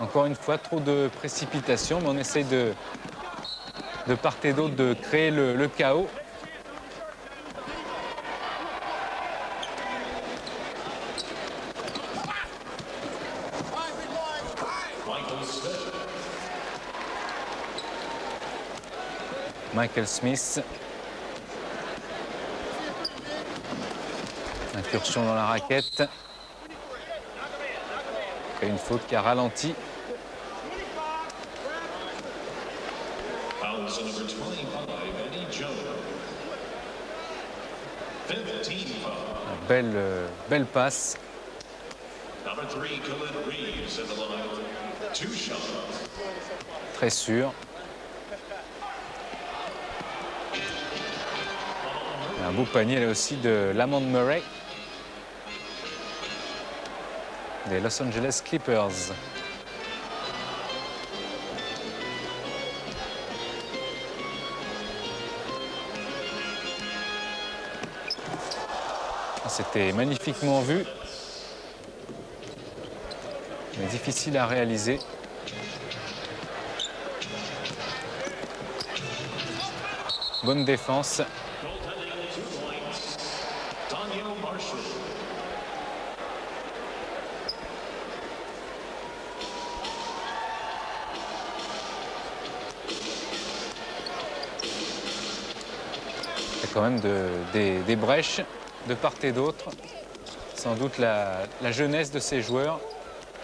Encore une fois, trop de précipitation, mais on essaye de part et d'autre de créer le chaos. Michael Smith. Incursion dans la raquette. Et une faute qui a ralenti. Belle passe. Très sûr. Un beau panier là aussi de Lamont Murray des Los Angeles Clippers. C'était magnifiquement vu, mais difficile à réaliser. Bonne défense. Il y a quand même des brèches de part et d'autre. Sans doute la jeunesse de ces joueurs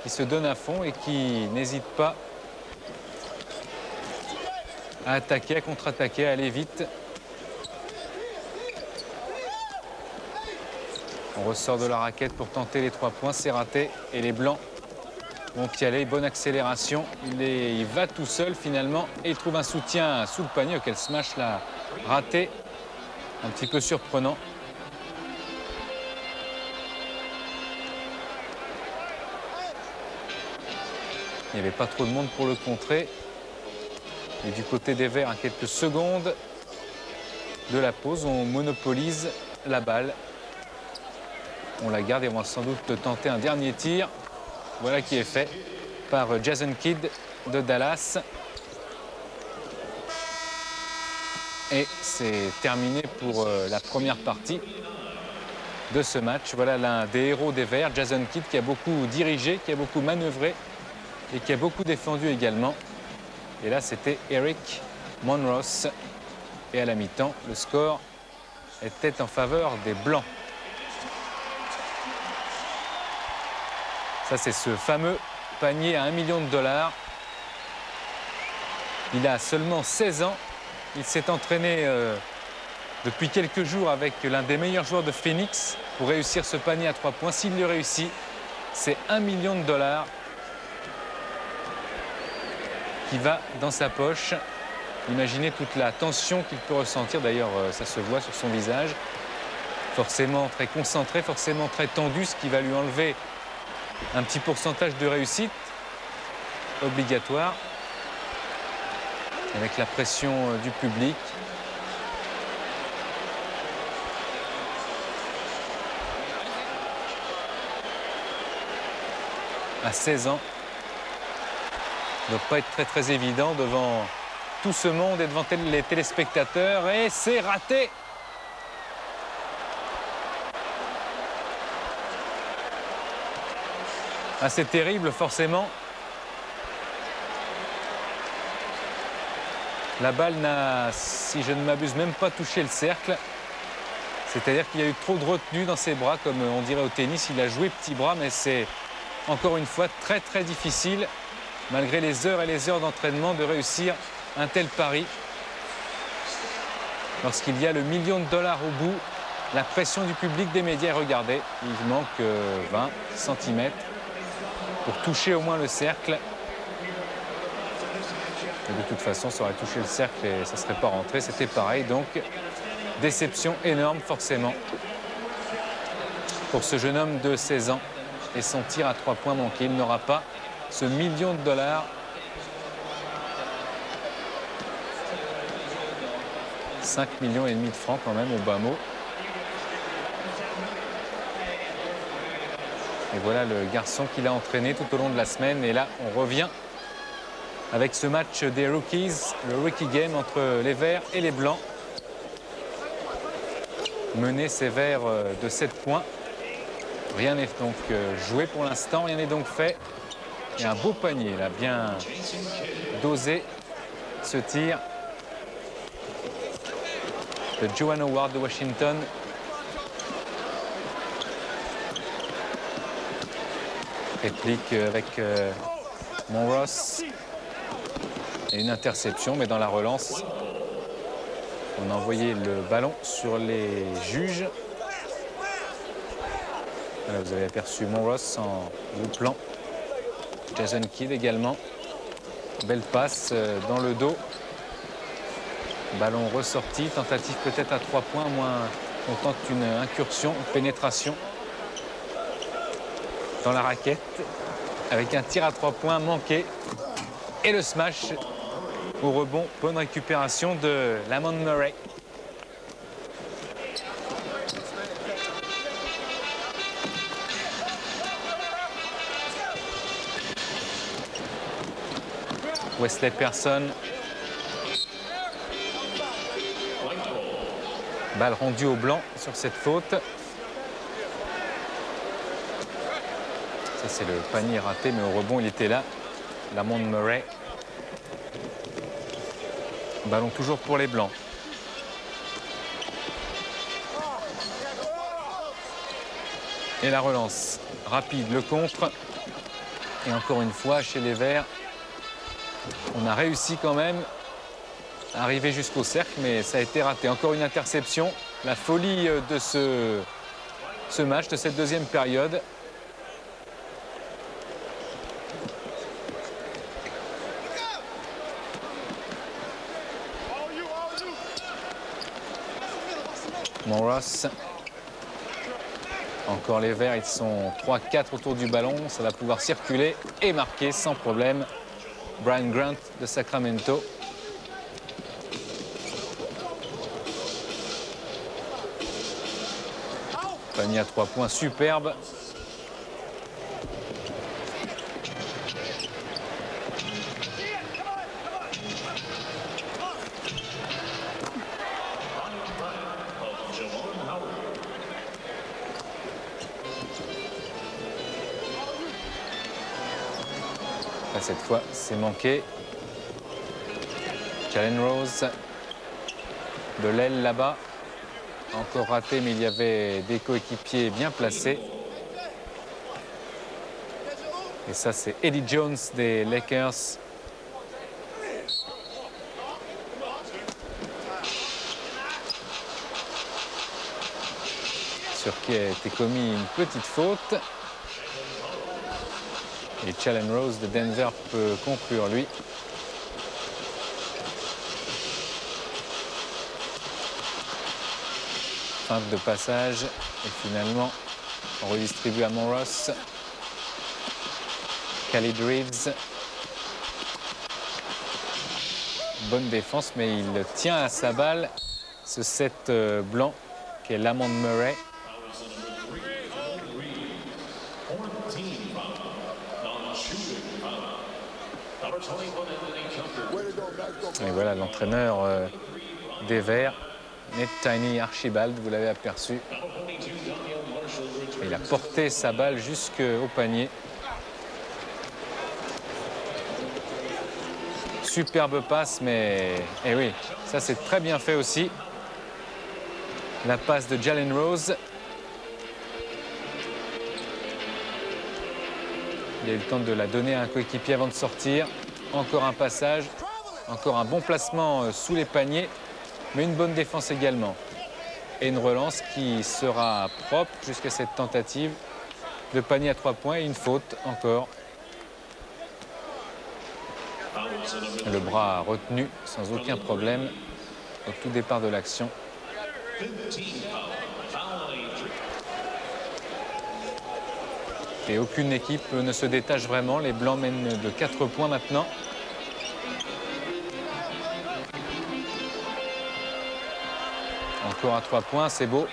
qui se donnent à fond et qui n'hésitent pas à attaquer, à contre-attaquer, à aller vite. On ressort de la raquette pour tenter les 3 points, c'est raté. Et les Blancs vont y aller, bonne accélération. Il va tout seul finalement et il trouve un soutien sous le panier auquel Smash l'a raté. Un petit peu surprenant. Il n'y avait pas trop de monde pour le contrer. Et du côté des Verts, à quelques secondes de la pause, on monopolise la balle. On la garde et on va sans doute tenter un dernier tir. Voilà qui est fait par Jason Kidd de Dallas. Et c'est terminé pour la première partie de ce match. Voilà l'un des héros des Verts, Jason Kidd, qui a beaucoup dirigé, qui a beaucoup manœuvré et qui a beaucoup défendu également. Et là, c'était Eric Monroe. Et à la mi-temps, le score était en faveur des Blancs. Ça, c'est ce fameux panier à $1 million. Il a seulement 16 ans. Il s'est entraîné depuis quelques jours avec l'un des meilleurs joueurs de Phoenix pour réussir ce panier à 3 points. S'il le réussit, c'est $1 million qui va dans sa poche. Imaginez toute la tension qu'il peut ressentir. D'ailleurs, ça se voit sur son visage. Forcément très concentré, forcément très tendu, ce qui va lui enlever un petit pourcentage de réussite obligatoire. Avec la pression du public. À 16 ans. Ça ne doit pas être très évident devant tout ce monde et devant les téléspectateurs. Et c'est raté. Assez terrible, forcément. La balle n'a, si je ne m'abuse, même pas touché le cercle. C'est-à-dire qu'il y a eu trop de retenue dans ses bras, comme on dirait au tennis. Il a joué petit bras, mais c'est encore une fois très difficile, malgré les heures et les heures d'entraînement, de réussir un tel pari. Lorsqu'il y a le $1 million au bout, la pression du public, des médias, regardez, il manque 20 cm pour toucher au moins le cercle. Et de toute façon, ça aurait touché le cercle et ça ne serait pas rentré. C'était pareil, donc déception énorme forcément pour ce jeune homme de 16 ans et son tir à 3 points manqué. Il n'aura pas ce $1 million. 5,5 millions de francs quand même au bas mot. Et voilà le garçon qu'il a entraîné tout au long de la semaine. Et là, on revient avec ce match des rookies, le rookie game entre les verts et les blancs. Mené ces verts de 7 points. Rien n'est donc joué pour l'instant, rien n'est donc fait. Et un beau panier, là, bien dosé, ce tir de Joanne Howard de Washington. Réplique avec Monross. Et une interception, mais dans la relance, on a envoyé le ballon sur les juges. Voilà, vous avez aperçu Monross en gros-plan. Jason Kidd également. Belle passe dans le dos. Ballon ressorti. Tentative peut-être à 3 points, moins on tente une incursion, une pénétration dans la raquette. Avec un tir à 3 points manqué. Et le smash au rebond. Bonne récupération de Lamont Murray. Wesley Person. Balle rendue au blanc sur cette faute. Ça, c'est le panier raté, mais au rebond, il était là. Lamont Murray. Ballon toujours pour les blancs. Et la relance rapide, le contre. Et encore une fois, chez les verts, on a réussi quand même à arriver jusqu'au cercle, mais ça a été raté. Encore une interception. La folie de ce match, de cette deuxième période. Monross. Encore les verts, ils sont 3-4 autour du ballon. Ça va pouvoir circuler et marquer sans problème. Brian Grant de Sacramento. Panier à 3 points superbe. Là, cette fois, c'est manqué. Jalen Rose de l'aile là-bas. Encore raté, mais il y avait des coéquipiers bien placés. Et ça, c'est Eddie Jones des Lakers. Sur qui a été commis une petite faute. Et Jalen Rose de Denver peut conclure, lui. Feinte de passage. Et finalement, on redistribue à Monross. Khalid Reeves. Bonne défense, mais il tient à sa balle. Ce 7 blanc qui est Lamont Murray. Et voilà l'entraîneur des Verts, Ned Tiny Archibald, vous l'avez aperçu. Il a porté sa balle jusqu'au panier. Superbe passe, mais eh oui, ça c'est très bien fait aussi. La passe de Jalen Rose. Il a eu le temps de la donner à un coéquipier avant de sortir. Encore un passage, encore un bon placement sous les paniers, mais une bonne défense également. Et une relance qui sera propre jusqu'à cette tentative de panier à 3 points et une faute encore. Le bras retenu sans aucun problème au tout départ de l'action. Et aucune équipe ne se détache vraiment. Les Blancs mènent de 4 points maintenant. Encore à 3 points, c'est beau.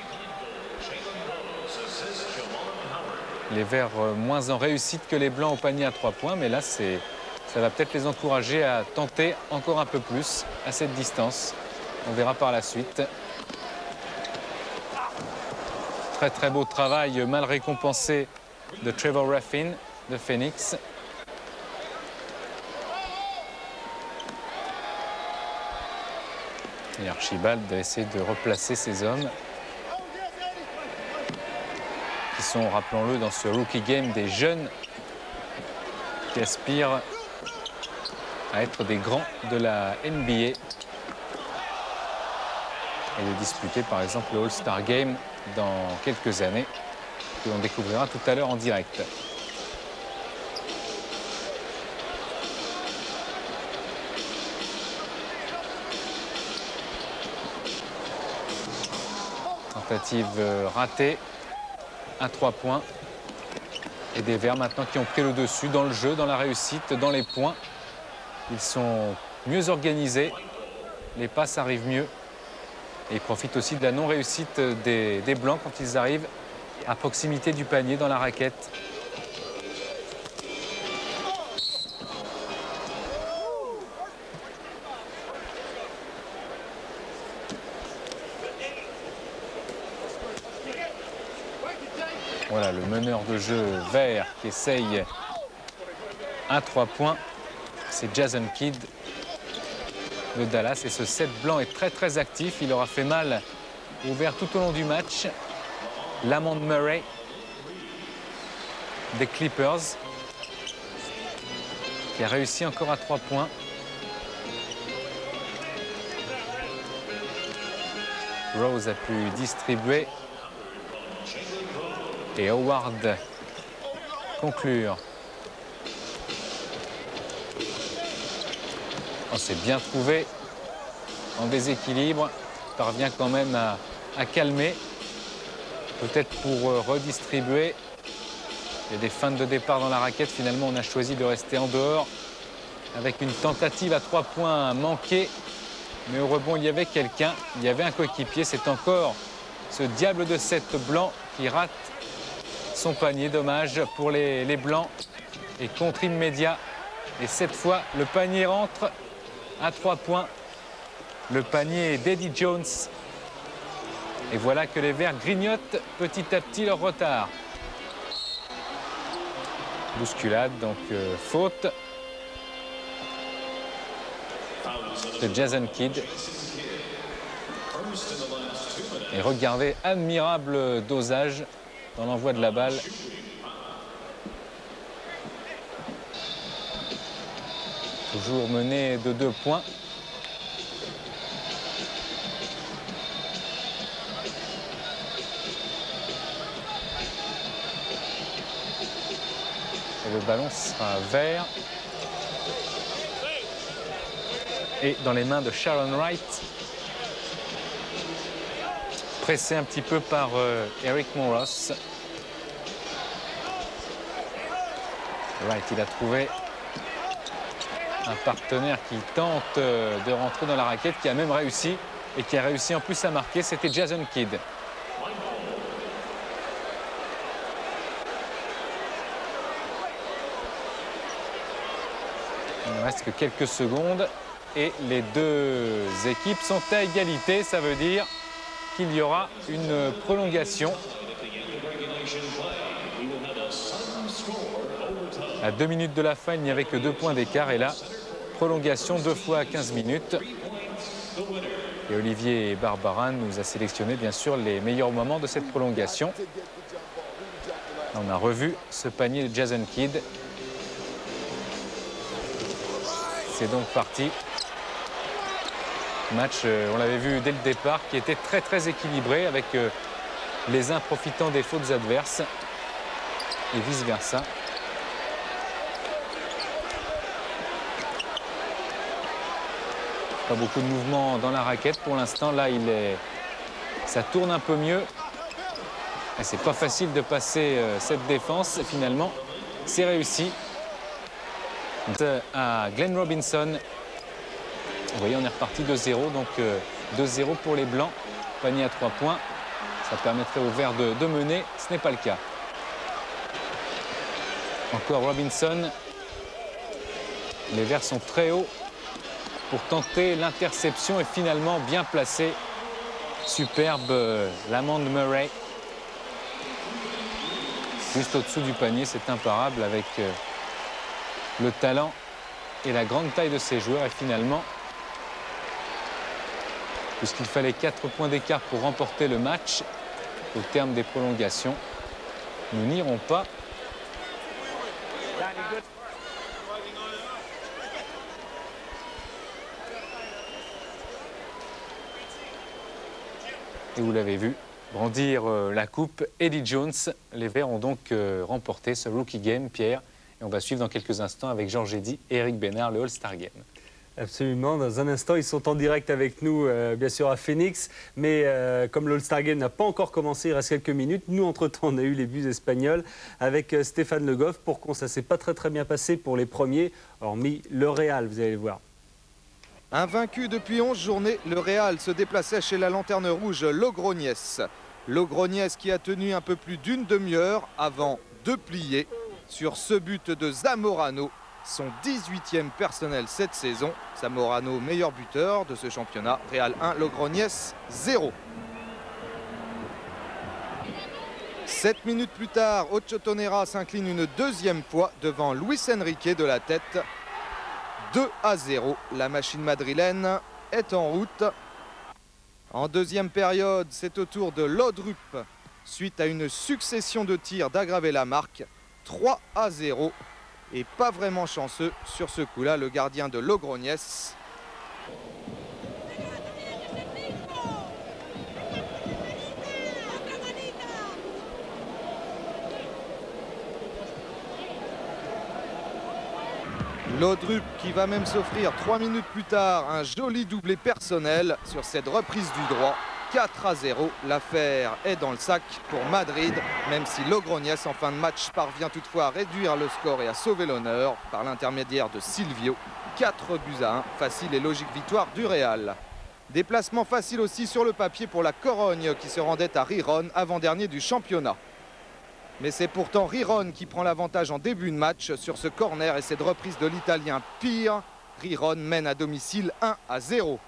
Les Verts moins en réussite que les Blancs au panier à 3 points, mais là, ça va peut-être les encourager à tenter encore un peu plus à cette distance. On verra par la suite. Très très beau travail, mal récompensé de Trevor Ruffin de Phoenix. Et Archibald essaie de replacer ses hommes qui sont, rappelons-le, dans ce rookie game, des jeunes qui aspirent à être des grands de la NBA et de disputer par exemple le All-Star Game dans quelques années que l'on découvrira tout à l'heure en direct. Tentative ratée à 3 points. Et des Verts maintenant qui ont pris le dessus dans le jeu, dans la réussite, dans les points. Ils sont mieux organisés. Les passes arrivent mieux. Et ils profitent aussi de la non-réussite des Blancs quand ils arrivent à proximité du panier dans la raquette. Voilà le meneur de jeu vert qui essaye un 3 points. C'est Jason Kidd de Dallas. Et ce set blanc est très très actif. Il aura fait mal au vert tout au long du match. Lamont Murray des Clippers qui a réussi encore à 3 points. Rose a pu distribuer. Et Howard conclure. On s'est bien trouvé en déséquilibre. Parvient quand même à calmer. Peut-être pour redistribuer. Il y a des feintes de départ dans la raquette. Finalement, on a choisi de rester en dehors avec une tentative à 3 points manquée. Mais au rebond, il y avait quelqu'un. Il y avait un coéquipier. C'est encore ce diable de 7 blanc qui rate son panier. Dommage pour les Blancs. Et contre immédiat. Et cette fois, le panier rentre à 3 points. Le panier d'Eddie Jones. Et voilà que les Verts grignotent petit à petit leur retard. Bousculade, donc faute de Jason Kidd. Et regardez, admirable dosage dans l'envoi de la balle. Toujours mené de 2 points. Et le ballon sera vert. Et dans les mains de Sharon Wright. Pressé un petit peu par Eric Moros. Wright, il a trouvé un partenaire qui tente de rentrer dans la raquette, qui a même réussi et qui a réussi en plus à marquer. C'était Jason Kidd. Il ne reste que quelques secondes et les deux équipes sont à égalité. Ça veut dire qu'il y aura une prolongation. À 2 minutes de la fin, il n'y avait que 2 points d'écart. Et là, prolongation 2 fois à 15 minutes. Et Olivier Barbarin nous a sélectionné, bien sûr, les meilleurs moments de cette prolongation. On a revu ce panier de Jason Kidd. C'est donc parti. Match, on l'avait vu dès le départ, qui était très très équilibré, avec les uns profitant des fautes adverses et vice-versa. Pas beaucoup de mouvement dans la raquette pour l'instant. Là, ça tourne un peu mieux. Et c'est pas facile de passer cette défense. Finalement, c'est réussi. À Glenn Robinson. Vous voyez, on est reparti de 0. Donc 2-0 pour les Blancs. Panier à 3 points. Ça permettrait aux Verts de mener. Ce n'est pas le cas. Encore Robinson. Les Verts sont très hauts pour tenter l'interception et finalement bien placé. Superbe Lamond Murray. Juste au-dessous du panier, c'est imparable avec le talent et la grande taille de ses joueurs. Et finalement, puisqu'il fallait 4 points d'écart pour remporter le match, au terme des prolongations, nous n'irons pas. Et vous l'avez vu, brandir la coupe, Eddie Jones. Les Verts ont donc remporté ce Rookie Game, Pierre. Et on va suivre dans quelques instants avec Georges Eddy et Eric Bénard, le All-Star Game. Absolument. Dans un instant, ils sont en direct avec nous, bien sûr, à Phoenix. Mais comme l'All-Star Game n'a pas encore commencé, il reste quelques minutes. Nous, entre-temps, on a eu les buts espagnols avec Stéphane Le Goff. Pour qu'on, ça ne s'est pas très bien passé pour les premiers, hormis le Real, vous allez le voir. Invaincu depuis 11 journées, le Real se déplaçait chez la Lanterne Rouge Logroñés. Logroñés qui a tenu un peu plus d'une demi-heure avant de plier sur ce but de Zamorano, son 18e personnel cette saison. Zamorano, meilleur buteur de ce championnat. Real 1, Logroñés 0. 7 minutes plus tard, Ocho Tonera s'incline une deuxième fois devant Luis Enrique de la tête. 2-0, la machine madrilène est en route. En deuxième période, c'est au tour de Laudrup, suite à une succession de tirs, d'aggraver la marque. 3-0, et pas vraiment chanceux sur ce coup-là, le gardien de Logroñés. Laudrup qui va même s'offrir 3 minutes plus tard un joli doublé personnel sur cette reprise du droit. 4-0, l'affaire est dans le sac pour Madrid, même si Logroñés en fin de match parvient toutefois à réduire le score et à sauver l'honneur par l'intermédiaire de Silvio. 4-1, facile et logique victoire du Real. Déplacement facile aussi sur le papier pour la Corogne qui se rendait à Riron, avant-dernier du championnat. Mais c'est pourtant Riron qui prend l'avantage en début de match sur ce corner et cette reprise de l'Italien pire. Riron mène à domicile 1-0.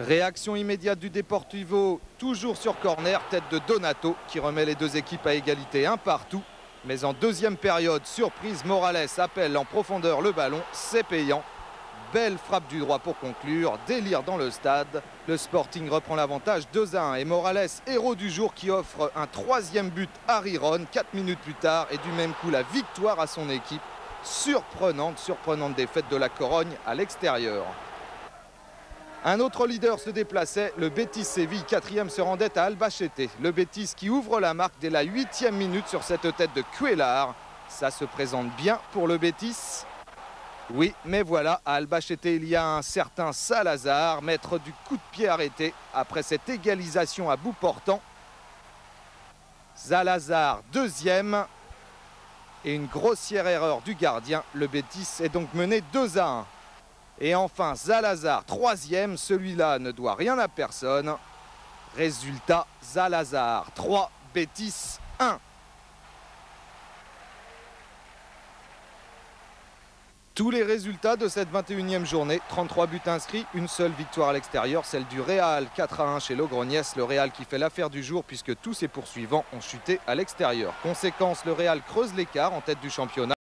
Réaction immédiate du Deportivo, toujours sur corner, tête de Donato qui remet les deux équipes à égalité, un partout. Mais en deuxième période, surprise, Morales appelle en profondeur le ballon, c'est payant. Belle frappe du droit pour conclure, délire dans le stade. Le Sporting reprend l'avantage 2-1 et Morales, héros du jour qui offre un troisième but à Riron 4 minutes plus tard et du même coup la victoire à son équipe. Surprenante défaite de la Corogne à l'extérieur. Un autre leader se déplaçait, le Betis Séville, 4e se rendait à Albacete. Le Betis qui ouvre la marque dès la 8e minute sur cette tête de Cuellar. Ça se présente bien pour le Betis. Oui, mais voilà, à Albacete, il y a un certain Salazar, maître du coup de pied arrêté après cette égalisation à bout portant. Salazar, deuxième. Et une grossière erreur du gardien. Le Betis est donc mené 2-1. Et enfin, Salazar, troisième. Celui-là ne doit rien à personne. Résultat, Salazar 3, Betis 1. Tous les résultats de cette 21e journée, 33 buts inscrits, une seule victoire à l'extérieur, celle du Real 4-1 chez Logroñés. Le Real qui fait l'affaire du jour puisque tous ses poursuivants ont chuté à l'extérieur. Conséquence, le Real creuse l'écart en tête du championnat.